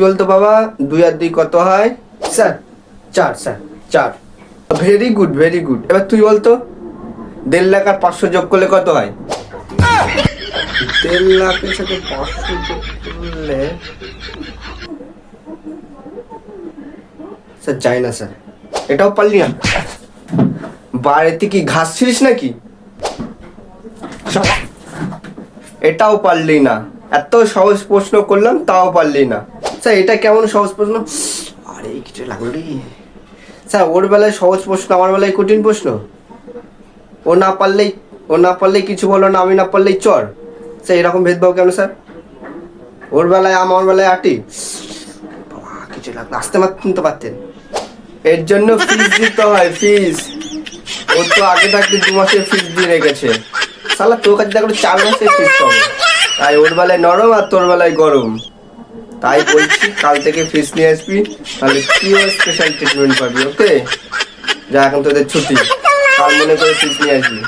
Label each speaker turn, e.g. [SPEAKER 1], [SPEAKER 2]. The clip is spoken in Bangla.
[SPEAKER 1] বলতো বাবা 2 আর 2 কত হয়? Sir 4 sir 4। Very good very good. এবার তুই বলতো 1.5 লাখ আর 500 যোগ করলে কত হয়? 1.5 লাখের সাথে 500 যোগ করলে স্যার যাই না স্যার। এটাও পারলি না? বাড়িতে কি ঘাস ছিলিস নাকি? এটাও পারলি না। এত সহজ প্রশ্ন করলাম তাও পারলি না। স্যার এটা কেমন সহজ প্রশ্ন? আরে কিছু লাগলো রে স্যার। ওর বেলায় সহজ প্রশ্ন, আমার বেলায় কঠিন প্রশ্ন। ও না পারলেই কিছু বলো না, আমি না পারলেই চর। স্যার এরকম ভেদভাব কেন স্যার? ওর বেলায় আমার বেলায় আটি। বাবা কিছু লাগলো, আসতে মারতেন তো পারতেন। এর জন্য ফিস দিতে হয়, ফিস। ও তো আগে থাকতে 2 মাসের ফিস দিয়ে রেখেছে। শালা তোর কাছে দেখো 4 মাসের ফিস পাবো। তাই ওর বেলায় নরম আর তোর বেলায় গরম। তাই বলছি কাল থেকে ফিস নিয়ে আসবি, তাহলে তুইও স্পেশাল ট্রিটমেন্ট পাবি। ওকে যা, এখন তোদের ছুটি। কাল মনে করে ফিস নিয়ে আসবি।